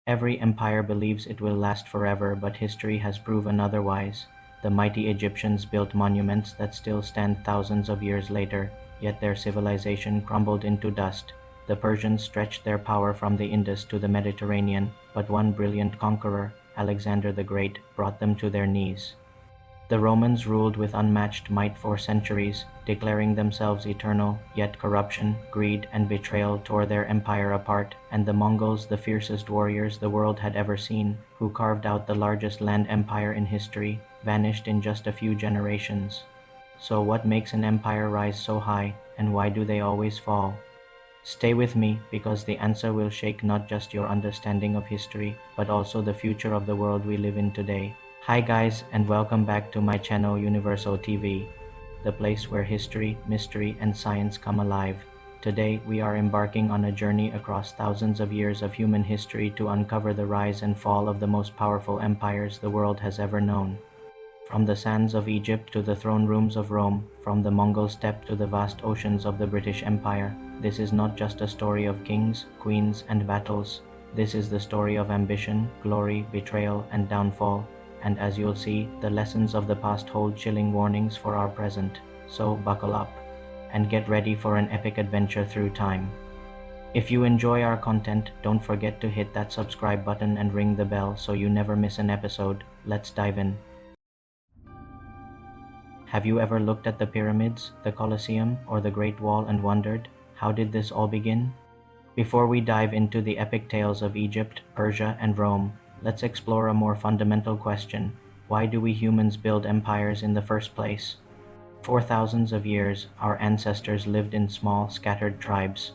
Every empire believes it will last forever, but history has proven otherwise. The mighty Egyptians built monuments that still stand thousands of years later, yet their civilization crumbled into dust. The Persians stretched their power from the Indus to the Mediterranean, but one brilliant conqueror, Alexander the Great, brought them to their knees. The Romans ruled with unmatched might for centuries, declaring themselves eternal, yet corruption, greed, and betrayal tore their empire apart, and the Mongols, the fiercest warriors the world had ever seen, who carved out the largest land empire in history, vanished in just a few generations. So what makes an empire rise so high, and why do they always fall? Stay with me, because the answer will shake not just your understanding of history, but also the future of the world we live in today. Hi guys, and welcome back to my channel Universal TV, the place where history, mystery, and science come alive. Today we are embarking on a journey across thousands of years of human history to uncover the rise and fall of the most powerful empires the world has ever known. From the sands of Egypt to the throne rooms of Rome, from the Mongol steppe to the vast oceans of the British Empire, this is not just a story of kings, queens, and battles. This is the story of ambition, glory, betrayal, and downfall. And as you'll see, the lessons of the past hold chilling warnings for our present. So buckle up and get ready for an epic adventure through time. If you enjoy our content, don't forget to hit that subscribe button and ring the bell so you never miss an episode. Let's dive in. Have you ever looked at the pyramids, the Colosseum, or the Great Wall and wondered, how did this all begin? Before we dive into the epic tales of Egypt, Persia, and Rome, let's explore a more fundamental question. Why do we humans build empires in the first place? For thousands of years, our ancestors lived in small, scattered tribes.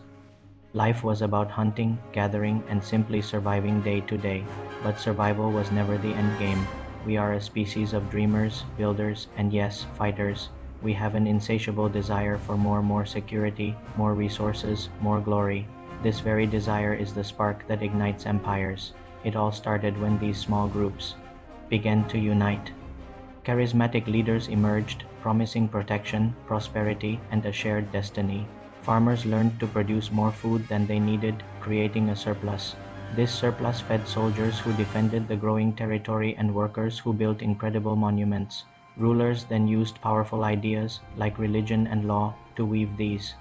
Life was about hunting, gathering, and simply surviving day to day. But survival was never the end game. We are a species of dreamers, builders, and yes, fighters. We have an insatiable desire for more security, more resources, more glory. This very desire is the spark that ignites empires. It all started when these small groups began to unite. Charismatic leaders emerged, promising protection, prosperity, and a shared destiny. Farmers learned to produce more food than they needed, creating a surplus. This surplus fed soldiers who defended the growing territory and workers who built incredible monuments. Rulers then used powerful ideas, like religion and law, to weave these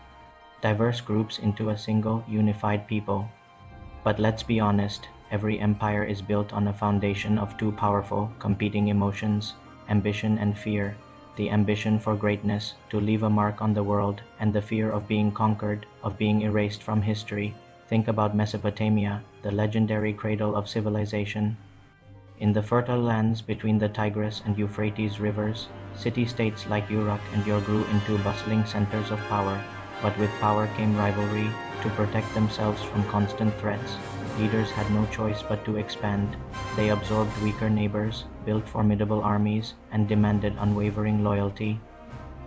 diverse groups into a single, unified people. But let's be honest, every empire is built on a foundation of two powerful, competing emotions, ambition and fear. The ambition for greatness, to leave a mark on the world, and the fear of being conquered, of being erased from history. Think about Mesopotamia, the legendary cradle of civilization. In the fertile lands between the Tigris and Euphrates rivers, city-states like Uruk and Ur grew into bustling centers of power. But with power came rivalry. To protect themselves from constant threats, leaders had no choice but to expand. They absorbed weaker neighbors, built formidable armies, and demanded unwavering loyalty.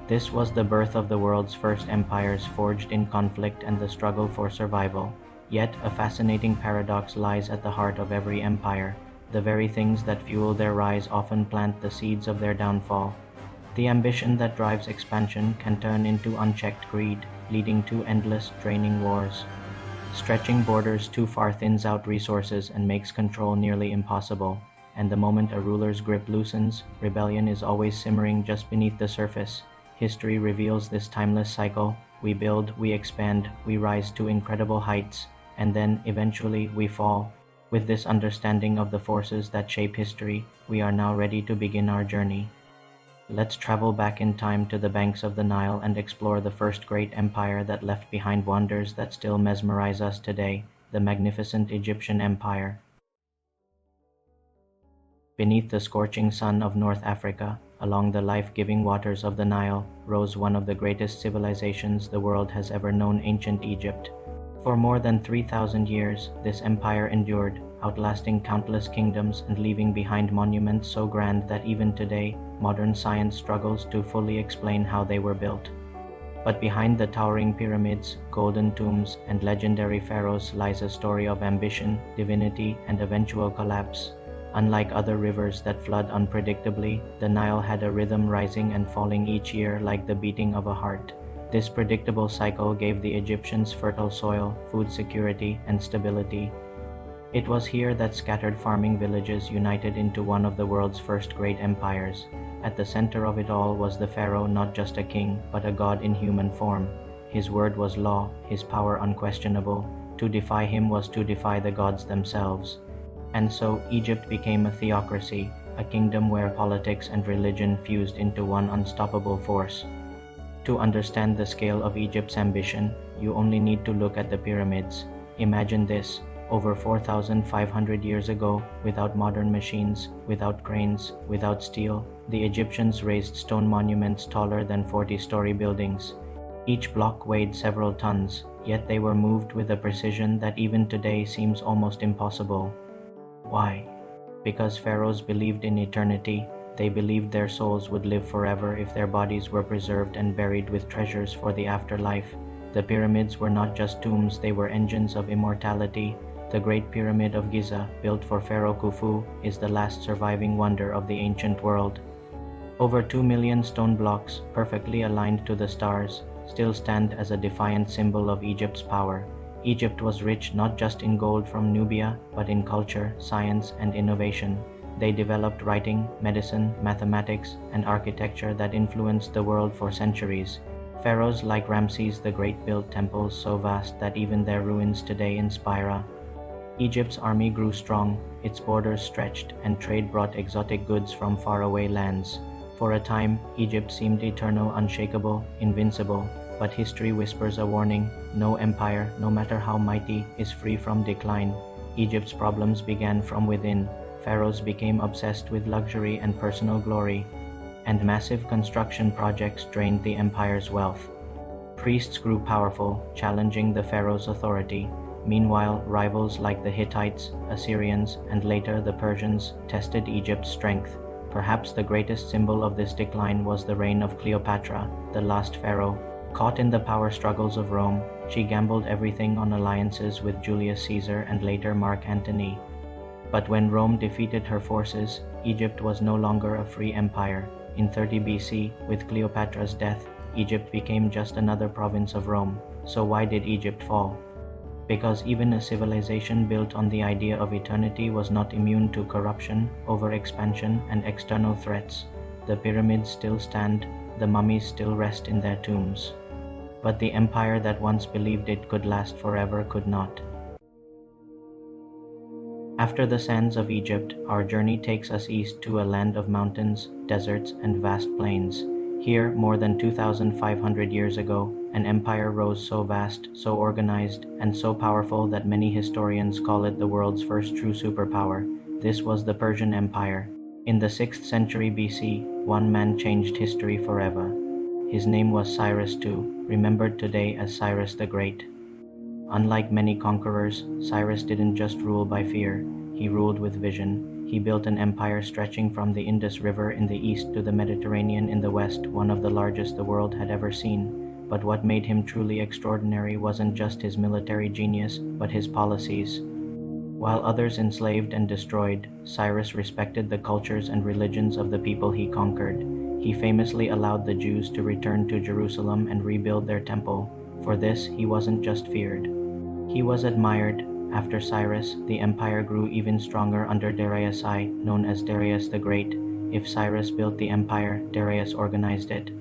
This was the birth of the world's first empires, forged in conflict and the struggle for survival. Yet, a fascinating paradox lies at the heart of every empire. The very things that fuel their rise often plant the seeds of their downfall. The ambition that drives expansion can turn into unchecked greed, leading to endless, draining wars. Stretching borders too far thins out resources and makes control nearly impossible. And the moment a ruler's grip loosens, rebellion is always simmering just beneath the surface. History reveals this timeless cycle. We build, we expand, we rise to incredible heights, and then, eventually, we fall. With this understanding of the forces that shape history, we are now ready to begin our journey. Let's travel back in time to the banks of the Nile and explore the first great empire that left behind wonders that still mesmerize us today, the magnificent Egyptian Empire. Beneath the scorching sun of North Africa, along the life-giving waters of the Nile, rose one of the greatest civilizations the world has ever known, ancient Egypt. For more than 3,000 years, this empire endured, outlasting countless kingdoms and leaving behind monuments so grand that even today, modern science struggles to fully explain how they were built. But behind the towering pyramids, golden tombs, and legendary pharaohs lies a story of ambition, divinity, and eventual collapse. Unlike other rivers that flood unpredictably, the Nile had a rhythm, rising and falling each year like the beating of a heart. This predictable cycle gave the Egyptians fertile soil, food security, and stability. It was here that scattered farming villages united into one of the world's first great empires. At the center of it all was the pharaoh, not just a king, but a god in human form. His word was law, his power unquestionable. To defy him was to defy the gods themselves. And so Egypt became a theocracy, a kingdom where politics and religion fused into one unstoppable force. To understand the scale of Egypt's ambition, you only need to look at the pyramids. Imagine this: over 4,500 years ago, without modern machines, without cranes, without steel, the Egyptians raised stone monuments taller than 40-story buildings. Each block weighed several tons, yet they were moved with a precision that even today seems almost impossible. Why? Because pharaohs believed in eternity. They believed their souls would live forever if their bodies were preserved and buried with treasures for the afterlife. The pyramids were not just tombs, they were engines of immortality. The Great Pyramid of Giza, built for Pharaoh Khufu, is the last surviving wonder of the ancient world. Over 2 million stone blocks, perfectly aligned to the stars, still stand as a defiant symbol of Egypt's power. Egypt was rich not just in gold from Nubia, but in culture, science, and innovation. They developed writing, medicine, mathematics, and architecture that influenced the world for centuries. Pharaohs like Ramses the Great built temples so vast that even their ruins today inspire awe. Egypt's army grew strong, its borders stretched, and trade brought exotic goods from faraway lands. For a time, Egypt seemed eternal, unshakable, invincible, but history whispers a warning: no empire, no matter how mighty, is free from decline. Egypt's problems began from within. Pharaohs became obsessed with luxury and personal glory, and massive construction projects drained the empire's wealth. Priests grew powerful, challenging the pharaoh's authority. Meanwhile, rivals like the Hittites, Assyrians, and later the Persians tested Egypt's strength. Perhaps the greatest symbol of this decline was the reign of Cleopatra, the last pharaoh. Caught in the power struggles of Rome, she gambled everything on alliances with Julius Caesar and later Mark Antony. But when Rome defeated her forces, Egypt was no longer a free empire. In 30 BC, with Cleopatra's death, Egypt became just another province of Rome. So why did Egypt fall? Because even a civilization built on the idea of eternity was not immune to corruption, overexpansion, and external threats. The pyramids still stand, the mummies still rest in their tombs. But the empire that once believed it could last forever could not. After the sands of Egypt, our journey takes us east to a land of mountains, deserts, and vast plains. Here, more than 2,500 years ago, an empire rose so vast, so organized, and so powerful that many historians call it the world's first true superpower. This was the Persian Empire. In the 6th century BC, one man changed history forever. His name was Cyrus II, remembered today as Cyrus the Great. Unlike many conquerors, Cyrus didn't just rule by fear, he ruled with vision. He built an empire stretching from the Indus River in the east to the Mediterranean in the west, one of the largest the world had ever seen. But what made him truly extraordinary wasn't just his military genius, but his policies. While others enslaved and destroyed, Cyrus respected the cultures and religions of the people he conquered. He famously allowed the Jews to return to Jerusalem and rebuild their temple. For this, he wasn't just feared. He was admired. After Cyrus, the empire grew even stronger under Darius I, known as Darius the Great. If Cyrus built the empire, Darius organized it.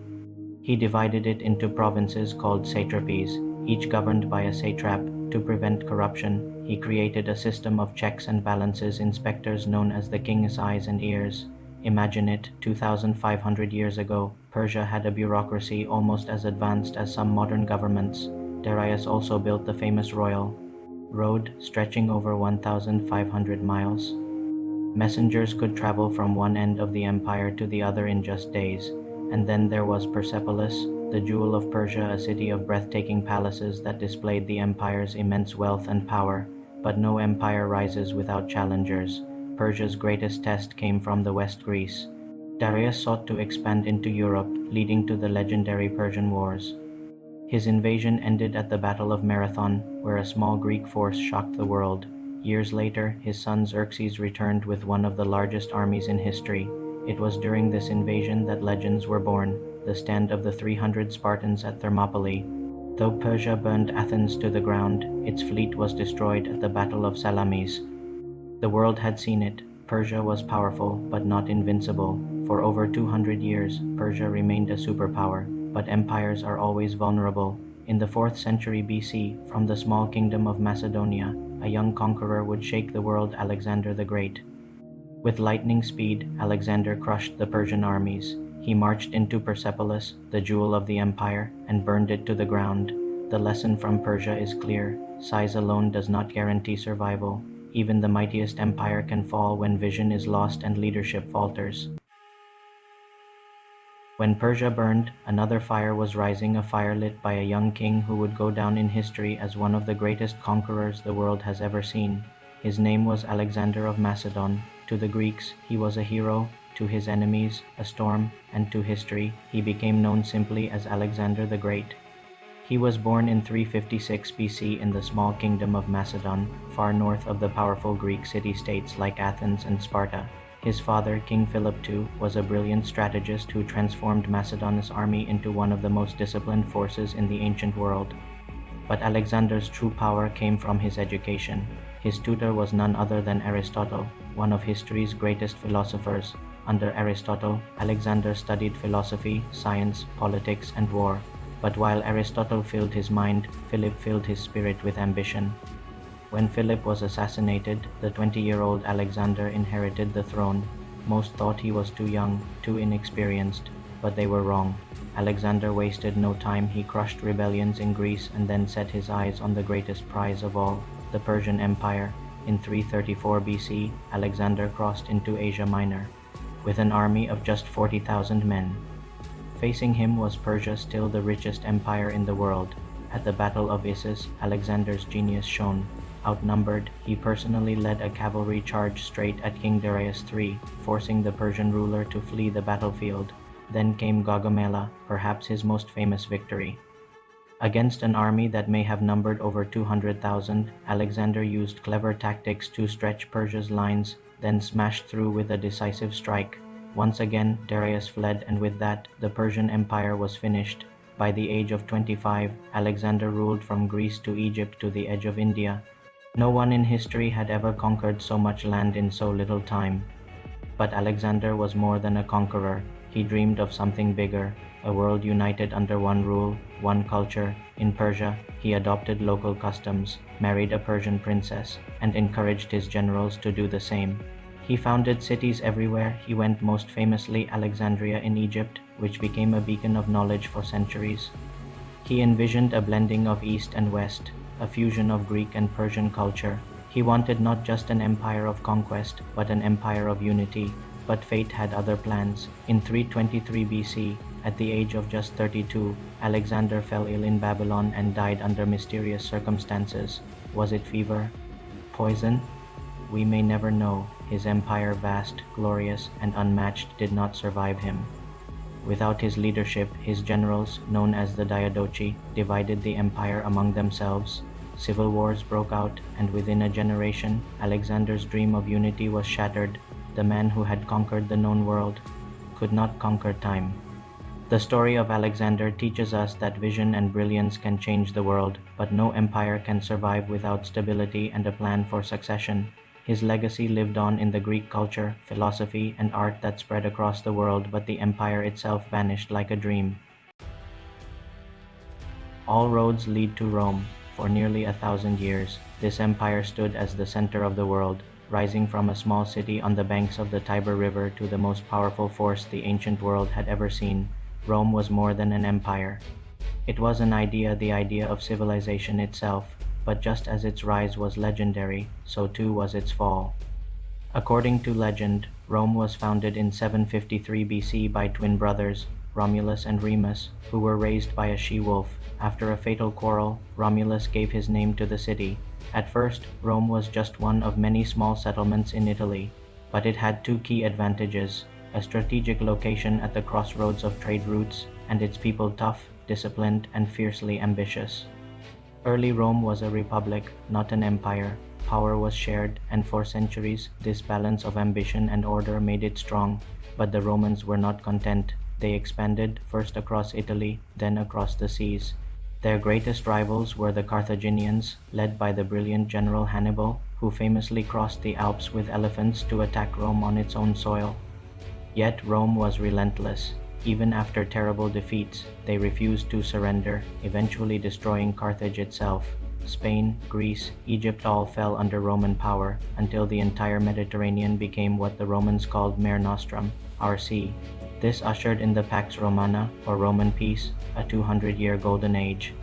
He divided it into provinces called satrapies, each governed by a satrap. To prevent corruption, he created a system of checks and balances, inspectors known as the king's eyes and ears. Imagine it, 2,500 years ago, Persia had a bureaucracy almost as advanced as some modern governments. Darius also built the famous royal road, stretching over 1,500 miles. Messengers could travel from one end of the empire to the other in just days. And then there was Persepolis, the jewel of Persia, a city of breathtaking palaces that displayed the empire's immense wealth and power. But no empire rises without challengers. Persia's greatest test came from the West, Greece. Darius sought to expand into Europe, leading to the legendary Persian Wars. His invasion ended at the Battle of Marathon, where a small Greek force shocked the world. Years later, his son Xerxes returned with one of the largest armies in history. It was during this invasion that legends were born, the stand of the 300 Spartans at Thermopylae. Though Persia burned Athens to the ground, its fleet was destroyed at the Battle of Salamis. The world had seen it. Persia was powerful, but not invincible. For over 200 years, Persia remained a superpower, but empires are always vulnerable. In the 4th century BC, from the small kingdom of Macedonia, a young conqueror would shake the world, Alexander the Great. With lightning speed, Alexander crushed the Persian armies. He marched into Persepolis, the jewel of the empire, and burned it to the ground. The lesson from Persia is clear: size alone does not guarantee survival. Even the mightiest empire can fall when vision is lost and leadership falters. When Persia burned, another fire was rising, a fire lit by a young king who would go down in history as one of the greatest conquerors the world has ever seen. His name was Alexander of Macedon. To the Greeks, he was a hero; to his enemies, a storm; and to history, he became known simply as Alexander the Great. He was born in 356 BC in the small kingdom of Macedon, far north of the powerful Greek city-states like Athens and Sparta. His father, King Philip II, was a brilliant strategist who transformed Macedon's army into one of the most disciplined forces in the ancient world. But Alexander's true power came from his education. His tutor was none other than Aristotle, one of history's greatest philosophers. Under Aristotle, Alexander studied philosophy, science, politics, and war. But while Aristotle filled his mind, Philip filled his spirit with ambition. When Philip was assassinated, the 20-year-old Alexander inherited the throne. Most thought he was too young, too inexperienced, but they were wrong. Alexander wasted no time. He crushed rebellions in Greece and then set his eyes on the greatest prize of all, the Persian Empire. In 334 BC, Alexander crossed into Asia Minor with an army of just 40,000 men. Facing him was Persia, still the richest empire in the world. At the Battle of Issus, Alexander's genius shone. Outnumbered, he personally led a cavalry charge straight at King Darius III, forcing the Persian ruler to flee the battlefield. Then came Gaugamela, perhaps his most famous victory. Against an army that may have numbered over 200,000, Alexander used clever tactics to stretch Persia's lines, then smashed through with a decisive strike. Once again, Darius fled, and with that, the Persian Empire was finished. By the age of 25, Alexander ruled from Greece to Egypt to the edge of India. No one in history had ever conquered so much land in so little time. But Alexander was more than a conqueror. He dreamed of something bigger, a world united under one rule, one culture. In Persia, he adopted local customs, married a Persian princess, and encouraged his generals to do the same. He founded cities everywhere. He went most famously Alexandria in Egypt, which became a beacon of knowledge for centuries. He envisioned a blending of East and West, a fusion of Greek and Persian culture. He wanted not just an empire of conquest, but an empire of unity. But fate had other plans. In 323 BC, at the age of just 32, Alexander fell ill in Babylon and died under mysterious circumstances. Was it fever? Poison? We may never know. His empire, vast, glorious, and unmatched, did not survive him. Without his leadership, his generals, known as the Diadochi, divided the empire among themselves. Civil wars broke out, and within a generation, Alexander's dream of unity was shattered. The man who had conquered the known world could not conquer time. The story of Alexander teaches us that vision and brilliance can change the world, but no empire can survive without stability and a plan for succession. His legacy lived on in the Greek culture, philosophy, and art that spread across the world, but the empire itself vanished like a dream. All roads lead to Rome. For nearly 1,000 years, this empire stood as the center of the world, rising from a small city on the banks of the Tiber River to the most powerful force the ancient world had ever seen. Rome was more than an empire. It was an idea, the idea of civilization itself. But just as its rise was legendary, so too was its fall. According to legend, Rome was founded in 753 BC by twin brothers, Romulus and Remus, who were raised by a she-wolf. After a fatal quarrel, Romulus gave his name to the city. At first, Rome was just one of many small settlements in Italy, but it had two key advantages: a strategic location at the crossroads of trade routes, and its people tough, disciplined, and fiercely ambitious. Early Rome was a republic, not an empire. Power was shared, and for centuries, this balance of ambition and order made it strong. But the Romans were not content. They expanded, first across Italy, then across the seas. Their greatest rivals were the Carthaginians, led by the brilliant general Hannibal, who famously crossed the Alps with elephants to attack Rome on its own soil. Yet Rome was relentless. Even after terrible defeats, they refused to surrender, eventually destroying Carthage itself. Spain, Greece, Egypt all fell under Roman power until the entire Mediterranean became what the Romans called Mare Nostrum, our sea. This ushered in the Pax Romana, or Roman peace, a 200-year golden age.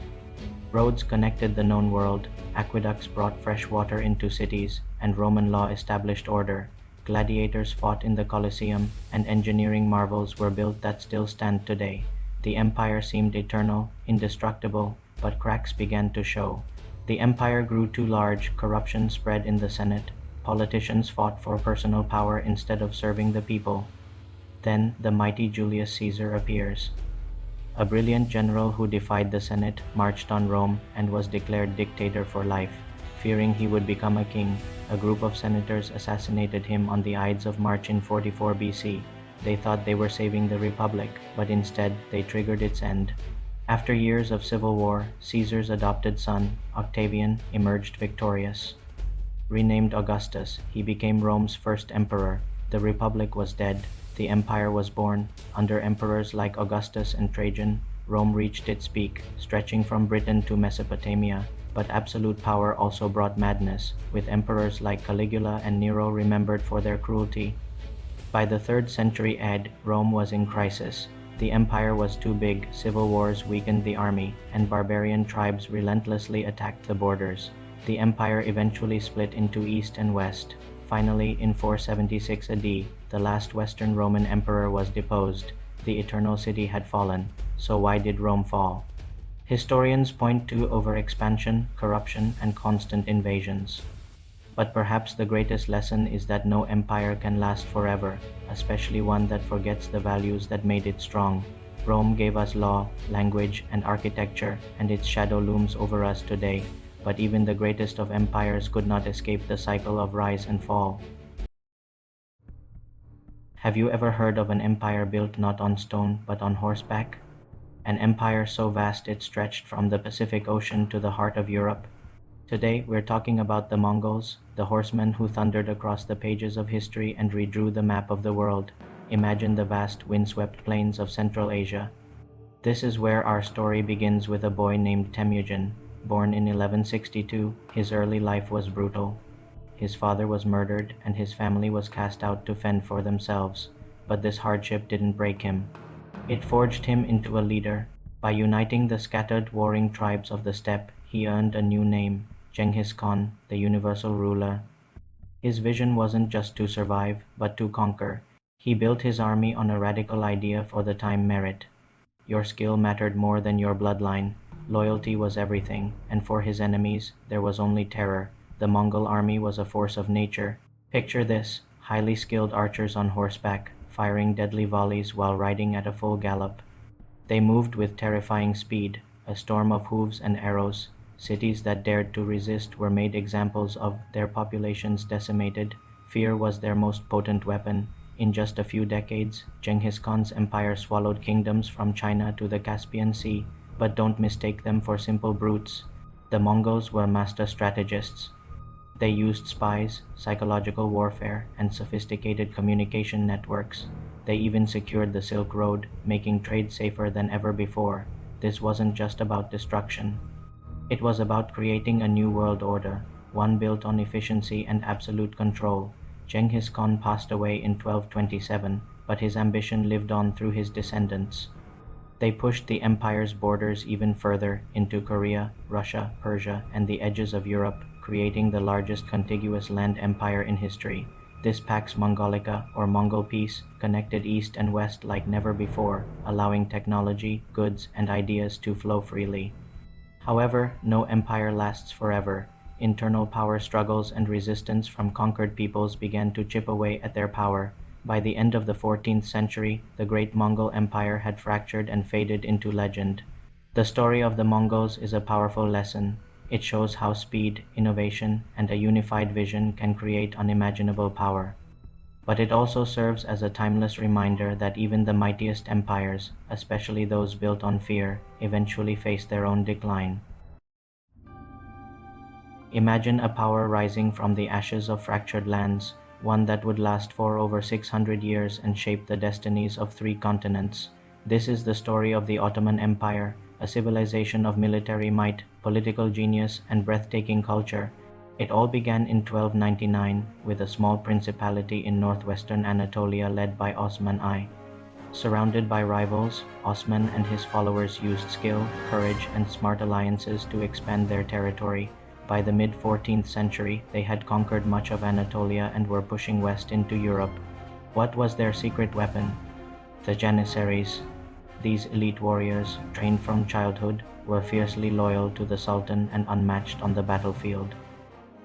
Roads connected the known world, aqueducts brought fresh water into cities, and Roman law established order. Gladiators fought in the Colosseum, and engineering marvels were built that still stand today. The empire seemed eternal, indestructible, but cracks began to show. The empire grew too large, corruption spread in the Senate, politicians fought for personal power instead of serving the people. Then the mighty Julius Caesar appears. A brilliant general who defied the Senate, marched on Rome, and was declared dictator for life. Fearing he would become a king, a group of senators assassinated him on the Ides of March in 44 BC. They thought they were saving the Republic, but instead they triggered its end. After years of civil war, Caesar's adopted son, Octavian, emerged victorious. Renamed Augustus, he became Rome's first emperor. The Republic was dead. The empire was born. Under emperors like Augustus and Trajan, Rome reached its peak, stretching from Britain to Mesopotamia. But absolute power also brought madness, with emperors like Caligula and Nero remembered for their cruelty. By the 3rd century AD, Rome was in crisis. The empire was too big, civil wars weakened the army, and barbarian tribes relentlessly attacked the borders. The empire eventually split into East and West. Finally, in 476 AD, the last Western Roman emperor was deposed. The Eternal City had fallen. So why did Rome fall? Historians point to overexpansion, corruption, and constant invasions. But perhaps the greatest lesson is that no empire can last forever, especially one that forgets the values that made it strong. Rome gave us law, language, and architecture, and its shadow looms over us today. But even the greatest of empires could not escape the cycle of rise and fall. Have you ever heard of an empire built not on stone but on horseback? An empire so vast it stretched from the Pacific Ocean to the heart of Europe. Today we're talking about the Mongols, the horsemen who thundered across the pages of history and redrew the map of the world. Imagine the vast windswept plains of Central Asia. This is where our story begins with a boy named Temujin. Born in 1162, his early life was brutal. His father was murdered and his family was cast out to fend for themselves. But this hardship didn't break him. It forged him into a leader. By uniting the scattered warring tribes of the steppe, he earned a new name, Genghis Khan, the universal ruler. His vision wasn't just to survive, but to conquer. He built his army on a radical idea for the time: merit. Your skill mattered more than your bloodline. Loyalty was everything, and for his enemies, there was only terror. The Mongol army was a force of nature. Picture this: highly skilled archers on horseback, firing deadly volleys while riding at a full gallop. They moved with terrifying speed, a storm of hooves and arrows. Cities that dared to resist were made examples of, their populations decimated. Fear was their most potent weapon. In just a few decades, Genghis Khan's empire swallowed kingdoms from China to the Caspian Sea. But don't mistake them for simple brutes. The Mongols were master strategists. They used spies, psychological warfare, and sophisticated communication networks. They even secured the Silk Road, making trade safer than ever before. This wasn't just about destruction. It was about creating a new world order, one built on efficiency and absolute control. Genghis Khan passed away in 1227, but his ambition lived on through his descendants. They pushed the empire's borders even further, into Korea, Russia, Persia, and the edges of Europe, creating the largest contiguous land empire in history. This Pax Mongolica, or Mongol Peace, connected East and West like never before, allowing technology, goods, and ideas to flow freely. However, no empire lasts forever. Internal power struggles and resistance from conquered peoples began to chip away at their power. By the end of the 14th century, the great Mongol Empire had fractured and faded into legend. The story of the Mongols is a powerful lesson. It shows how speed, innovation, and a unified vision can create unimaginable power. But it also serves as a timeless reminder that even the mightiest empires, especially those built on fear, eventually face their own decline. Imagine a power rising from the ashes of fractured lands, one that would last for over 600 years and shape the destinies of 3 continents. This is the story of the Ottoman Empire, a civilization of military might, political genius, and breathtaking culture. It all began in 1299 with a small principality in northwestern Anatolia led by Osman I. Surrounded by rivals, Osman and his followers used skill, courage, and smart alliances to expand their territory. By the mid-14th century, they had conquered much of Anatolia and were pushing west into Europe. What was their secret weapon? The Janissaries. These elite warriors, trained from childhood, were fiercely loyal to the Sultan and unmatched on the battlefield.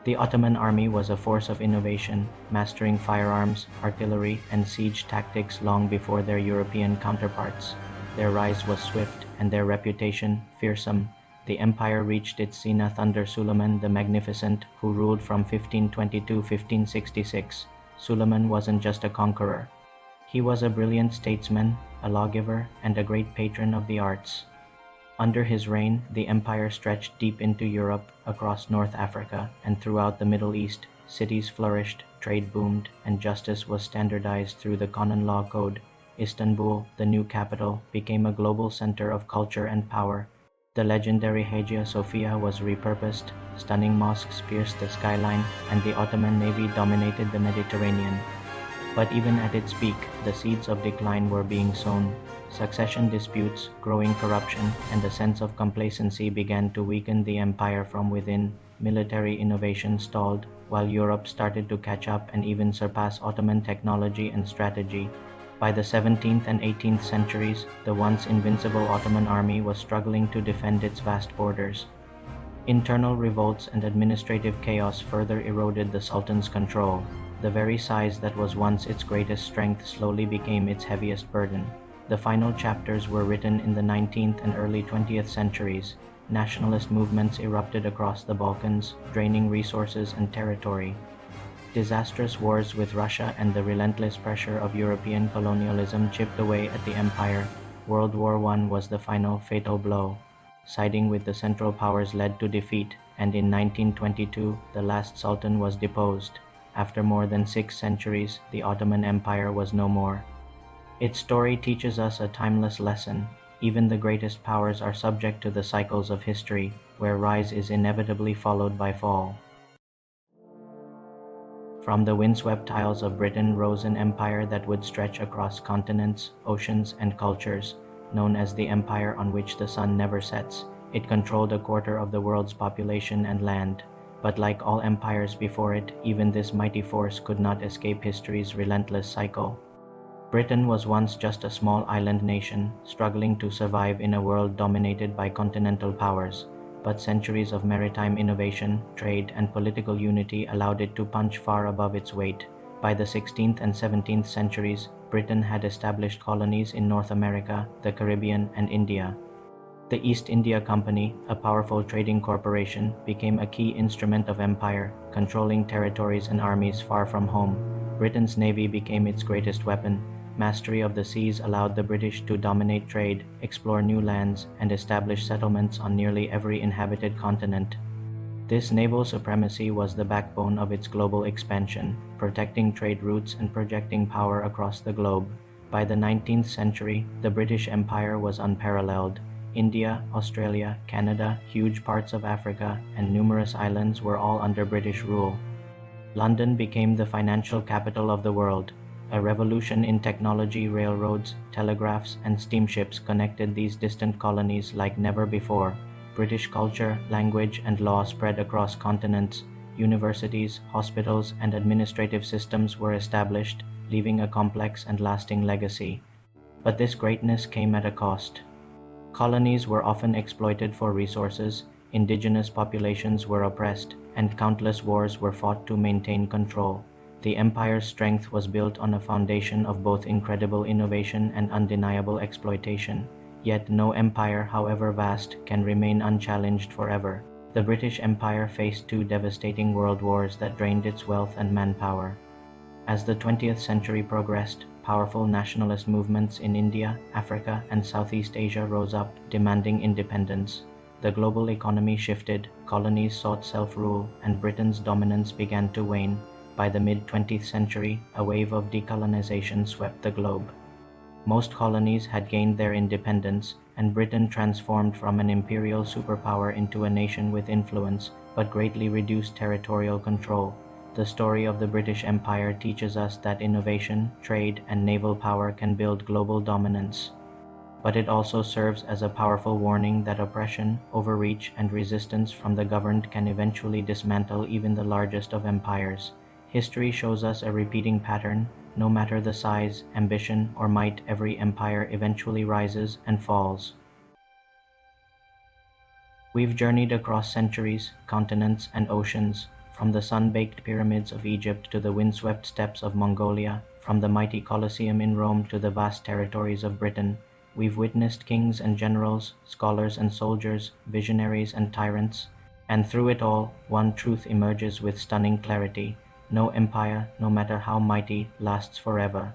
The Ottoman army was a force of innovation, mastering firearms, artillery, and siege tactics long before their European counterparts. Their rise was swift, and their reputation fearsome. The empire reached its zenith under Suleiman the Magnificent, who ruled from 1520 to 1566. Suleiman wasn't just a conqueror. He was a brilliant statesman, a lawgiver, and a great patron of the arts. Under his reign, the empire stretched deep into Europe, across North Africa, and throughout the Middle East. Cities flourished, trade boomed, and justice was standardized through the Common Law Code. Istanbul, the new capital, became a global center of culture and power. The legendary Hagia Sophia was repurposed, stunning mosques pierced the skyline, and the Ottoman navy dominated the Mediterranean. But even at its peak, the seeds of decline were being sown. Succession disputes, growing corruption, and a sense of complacency began to weaken the empire from within. Military innovation stalled, while Europe started to catch up and even surpass Ottoman technology and strategy. By the 17th and 18th centuries, the once invincible Ottoman army was struggling to defend its vast borders. Internal revolts and administrative chaos further eroded the Sultan's control. The very size that was once its greatest strength slowly became its heaviest burden. The final chapters were written in the 19th and early 20th centuries. Nationalist movements erupted across the Balkans, draining resources and territory. Disastrous wars with Russia and the relentless pressure of European colonialism chipped away at the empire. World War I was the final fatal blow. Siding with the Central Powers led to defeat, and in 1922 the last Sultan was deposed. After more than 6 centuries, the Ottoman Empire was no more. Its story teaches us a timeless lesson. Even the greatest powers are subject to the cycles of history, where rise is inevitably followed by fall. From the windswept tiles of Britain rose an empire that would stretch across continents, oceans, and cultures. Known as the Empire on which the sun never sets, it controlled a quarter of the world's population and land. But like all empires before it, even this mighty force could not escape history's relentless cycle. Britain was once just a small island nation, struggling to survive in a world dominated by continental powers. But centuries of maritime innovation, trade, and political unity allowed it to punch far above its weight. By the 16th and 17th centuries, Britain had established colonies in North America, the Caribbean, and India. The East India Company, a powerful trading corporation, became a key instrument of empire, controlling territories and armies far from home. Britain's navy became its greatest weapon. Mastery of the seas allowed the British to dominate trade, explore new lands, and establish settlements on nearly every inhabited continent. This naval supremacy was the backbone of its global expansion, protecting trade routes and projecting power across the globe. By the 19th century, the British Empire was unparalleled. India, Australia, Canada, huge parts of Africa, and numerous islands were all under British rule. London became the financial capital of the world. A revolution in technology, railroads, telegraphs, and steamships connected these distant colonies like never before. British culture, language, and law spread across continents. Universities, hospitals, and administrative systems were established, leaving a complex and lasting legacy. But this greatness came at a cost. Colonies were often exploited for resources, indigenous populations were oppressed, and countless wars were fought to maintain control. The empire's strength was built on a foundation of both incredible innovation and undeniable exploitation. Yet no empire, however vast, can remain unchallenged forever. The British Empire faced 2 devastating world wars that drained its wealth and manpower. As the 20th century progressed, powerful nationalist movements in India, Africa, and Southeast Asia rose up, demanding independence. The global economy shifted, colonies sought self-rule, and Britain's dominance began to wane. By the mid-20th century, a wave of decolonization swept the globe. Most colonies had gained their independence, and Britain transformed from an imperial superpower into a nation with influence, but greatly reduced territorial control. The story of the British Empire teaches us that innovation, trade, and naval power can build global dominance. But it also serves as a powerful warning that oppression, overreach, and resistance from the governed can eventually dismantle even the largest of empires. History shows us a repeating pattern. No matter the size, ambition, or might, every empire eventually rises and falls. We've journeyed across centuries, continents, and oceans, from the sun-baked pyramids of Egypt to the windswept steppes of Mongolia, from the mighty Colosseum in Rome to the vast territories of Britain. We've witnessed kings and generals, scholars and soldiers, visionaries and tyrants, and through it all, one truth emerges with stunning clarity: no empire, no matter how mighty, lasts forever.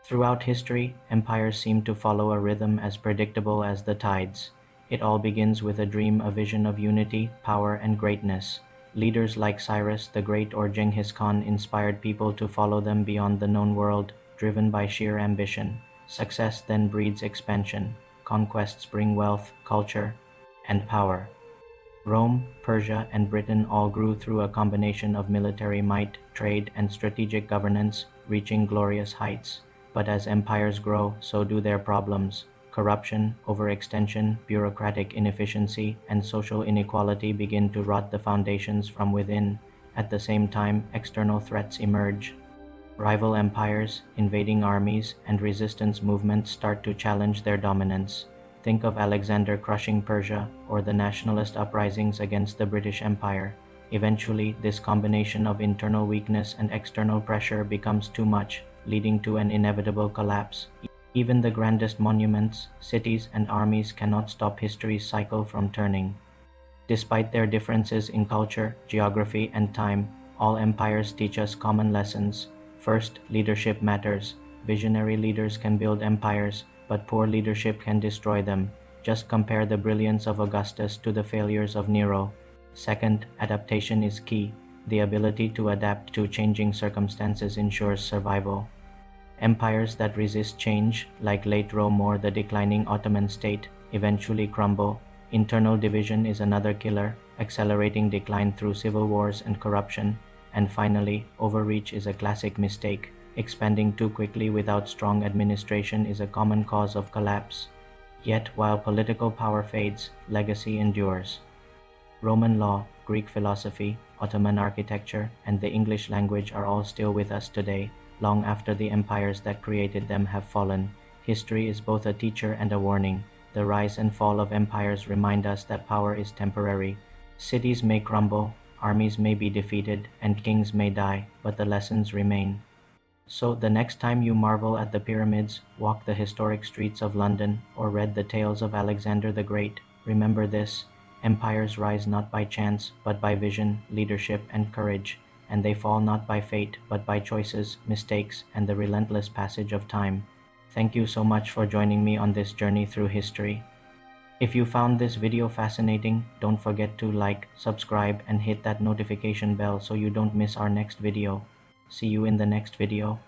Throughout history, empires seem to follow a rhythm as predictable as the tides. It all begins with a dream, a vision of unity, power, and greatness. Leaders like Cyrus the Great or Genghis Khan inspired people to follow them beyond the known world, driven by sheer ambition. Success then breeds expansion. Conquests bring wealth, culture, and power. Rome, Persia, and Britain all grew through a combination of military might, trade, and strategic governance, reaching glorious heights. But as empires grow, so do their problems. Corruption, overextension, bureaucratic inefficiency, and social inequality begin to rot the foundations from within. At the same time, external threats emerge. Rival empires, invading armies, and resistance movements start to challenge their dominance. Think of Alexander crushing Persia, or the nationalist uprisings against the British Empire. Eventually, this combination of internal weakness and external pressure becomes too much, leading to an inevitable collapse. Even the grandest monuments, cities, and armies cannot stop history's cycle from turning. Despite their differences in culture, geography, and time, all empires teach us common lessons. First, leadership matters. Visionary leaders can build empires, but poor leadership can destroy them. Just compare the brilliance of Augustus to the failures of Nero. Second, adaptation is key. The ability to adapt to changing circumstances ensures survival. Empires that resist change, like late Rome or the declining Ottoman state, eventually crumble. Internal division is another killer, accelerating decline through civil wars and corruption. And finally, overreach is a classic mistake. Expanding too quickly without strong administration is a common cause of collapse. Yet, while political power fades, legacy endures. Roman law, Greek philosophy, Ottoman architecture, and the English language are all still with us today, long after the empires that created them have fallen. History is both a teacher and a warning. The rise and fall of empires remind us that power is temporary. Cities may crumble, armies may be defeated, and kings may die, but the lessons remain. So the next time you marvel at the pyramids, walk the historic streets of London, or read the tales of Alexander the Great, remember this: empires rise not by chance, but by vision, leadership, and courage, and they fall not by fate, but by choices, mistakes, and the relentless passage of time. Thank you so much for joining me on this journey through history. If you found this video fascinating, don't forget to like, subscribe, and hit that notification bell so you don't miss our next video. See you in the next video.